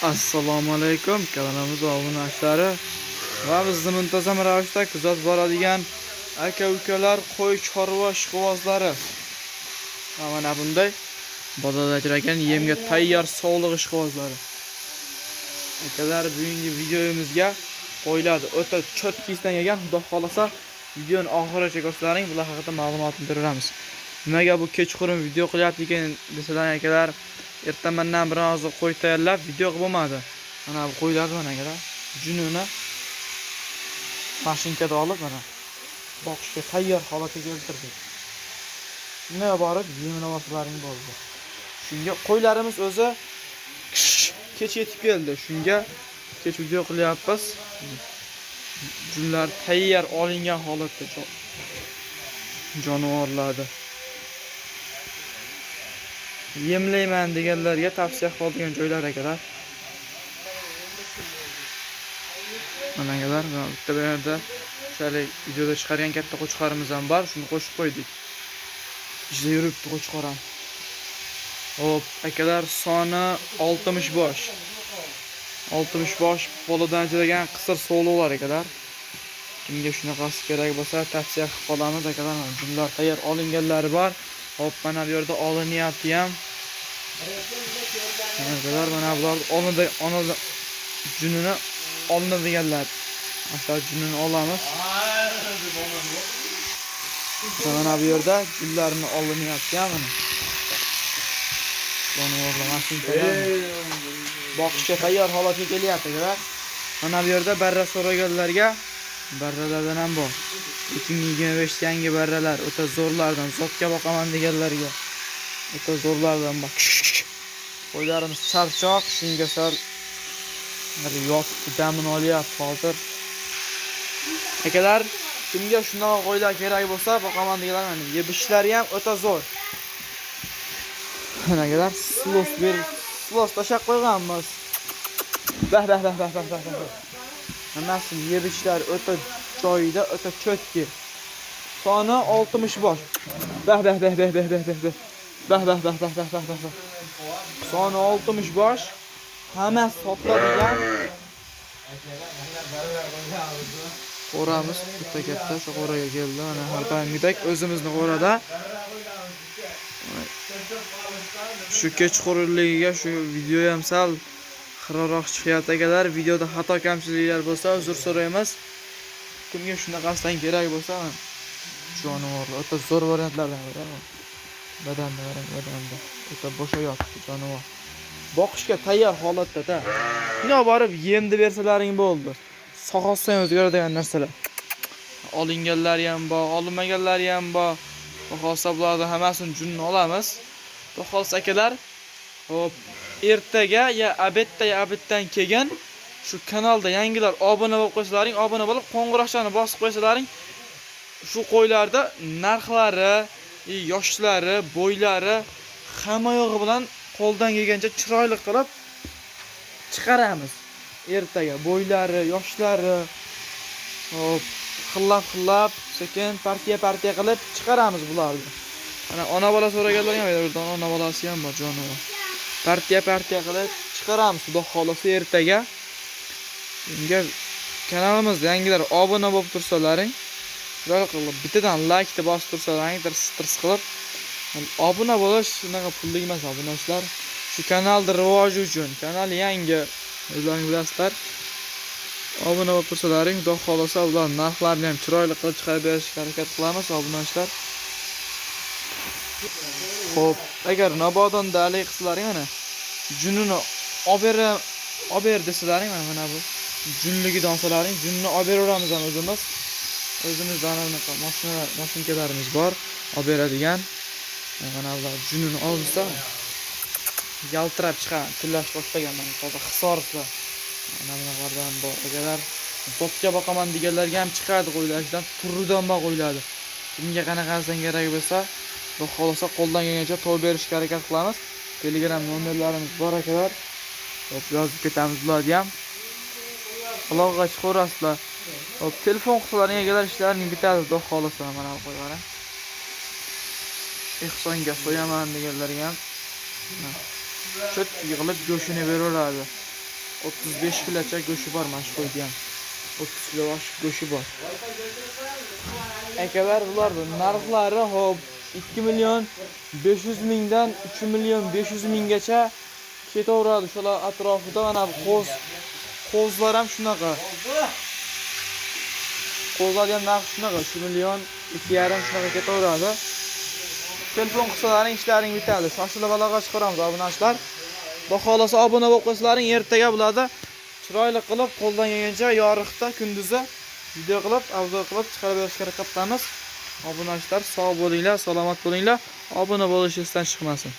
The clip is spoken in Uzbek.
Assalomu alaykum kanalimiz obunachilari va bizni muntazam ravishda kuzatib boradigan aka-ukalar, qo'y chorva ishqibozlari. Mana bunday bozorda yemga tayyor sog'liq ishqibozlari. Akalar, bugungi videomizga qo'yiladi o'ta cho'tkisdan kelgan, xudo xolasa videoni oxirigacha ko'rsalaring bular haqida ma'lumotni beramiz. Nimaga bu kechqurun video qilyapti ekan desalar akalar, ertamandan biroz qo'y tayyorlab video bo'lmadi. Mana bu qo'ylarni mana akalar, junini mashinkada olib mana boqishga tayyor holatga keltirdik. Shunga borib yemlamasalaring bo'ldi. Shunga qo'ylarimiz o'zi kech yetib keldi. Shunga kech video qilyapmiz. Junlar tayyor olingan holatda jonivorlarni yemlayman deganlarga tavsiya qiladigan joylar akalar. Mana akalar, bitta yerda shalik videoda chiqargan katta qo'chqarimiz ham bor, shuni qo'shib qo'ydik. Ishda yuribdi qo'chqaram. Hop, akalar, soni 60 bosh. 60 bosh boladan ajragan qisir so'lovlar akalar. Kimga shunaqasi kerak bo'lsa tavsiya qilib qolamiz akalar. Junlar tayyor olinganlari bor. Hop, mana bu yerda olinyapti ham. Akalar, mana bular onada junini olinadiganlar. Mana junini olamiz. Mana bu yerda junlarini olinyapti ham mana. Jonivorlar mashinada boqishga tayyor holatga kelyapti akalar. Mana bu yerda barra so'raganlarga barralardan ham bor. 2025 yangi barralar, o'ta zo'rlardan, zotga boqaman deganlarga o'ta zo'rlardan bak. Qo'ylarimiz charchoq, shunga sal yotib damini olyapti hozir. Akalar, kimga shunaqa qo'ylar kerak bo'lsa, boqaman deganlar mana yebishlari ham o'ta zo'r. Mana akalar, silos tashab qo'yganmiz. Bah. Hammasi yebishlar o'ta joyida, o'ta cho'tki. Soni 60 bosh. Bah. Soni 60 bosh. Hammasi sotiladigan. Qo'ramiz bitta katta shu qo'raga keldi. Mana har doimgidek o'zimizni qo'rada. Shu kechqurunligiga shu video ham sal xiroq chiqyapti akalar. Videoda xato kamchiliklar bo'lsa uzr so'raymiz. Kimga shunaqasidan kerak bo'lsa, jonivorlar o'ta zo'r variantlardan biri. Badanda. O'ta bo'shayapti jonivor. Boqishga tayyor holatda-da. Shunga borib yemni bersalaring bo'ldi. Sog'otsan o'zgaradigan narsalar. Olinganlari ham bor, olinmaganlari ham bor. Xo'sa bularni hammasini junni olamiz. Xo'sa akalar, hop, ertaga ya abetdan kelgan shu kanalda yangilar obuna bo'lib qo'ysalaring, obuna bo'lib qo'ng'iroqchani bosib qo'ysalaring, shu qo'ylarda narxlari, yoshlari, bo'ylari hamma yo'g'i bilan qo'ldan kelgancha chiroyli qilib chiqaramiz. Ertaga bo'ylari, yoshlari hop, xillab, sekin partiya qilib chiqaramiz bularni. Mana ona bola so'raganlar ham yerda, ona bolasi ham bor jonivor. Partiya qilib chiqaramiz xudo xolasa ertaga. Bunga kanalimizda yangilar obuna bo'lib tursalaring, shunday qilib bittadan like deb bosib tursalaring, tirs qilib obuna bo'lish shunaqa pullik emas obunachilar. Shu kanalda rivoji uchun, kanal yangi, o'zlaringiz bilasizlar. Obuna bo'lib tursalaring, xudo xolasa ular narxlarni ham chiroyli qilib chiqarib berishga harakat qilamiz obunachilar. Xo'p, agar nabodonda alik qilsalaring mana junini olib ber desalaring, mana bu junligi donsalaring, junni olib beraveramiz ham o'zimiz. O'zimizdan anaqa mashinkalarimiz bor, olib beradigan. Mana bular junini olsa yaltirab chiqadi, tillash boshlagan mana toza hisorslar. Mana bulardan bor. Agar zotga boqaman deganlarga ham chiqadi qo'ylardan, turidan bor qo'yiladi. Kimga qanaqasidan kerak bo'lsa, xudo xolasa qo'ldan kelgancha to'l berishga harakat qilamiz. Telegram nomerlarimiz bor akalar. Hop, yozib ketamiz bularni ham. Aloqaga chiqaverasizlar. Hop, telefon qilsalaring akalar ishlaring bitadi, xudo xolasa mana bu qo'ylarni. Ehsonga so'yaman deganlarga ham cho'tki qilib go'shini beraveradi. 35 kilocha go'shi bor mana shu qo'yda ham. 30 kilo go'shi bor. Akalar bularning narxlari hop 2 million 500 mingdan 3 million 500 minggacha ketaveradi. Shular atrofida mana bu qo'zlar ham shunaqa. Qo'zlar ham narxi shunaqa 3 million 2,5 shunaqa ketaveradi. Telefon qilsalaring ishlaring bitadi. Shoshilib aloqa chiqaramiz obunachilar. Xudo xolasa obuna bo'lib qo'ysalaring ertaga bo'ladi. Chiroyli qilib qo'ldan kelgancha yorug'da kunduzi video qilib, obzor qilib chiqarib berishga harakat qilamiz. Obunachilar sog' bo'linglar, salomat bo'linglar. Obuna bo'lishingizdan chiqmasin.